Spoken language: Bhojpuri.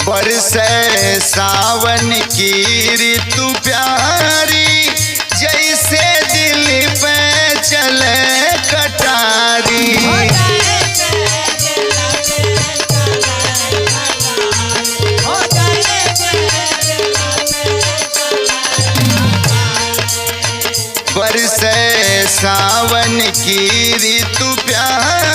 बरसे सावन की ऋतु प्यारी, जैसे दिल पे चले कटारी। बरसे सावन की ऋतु प्यारी,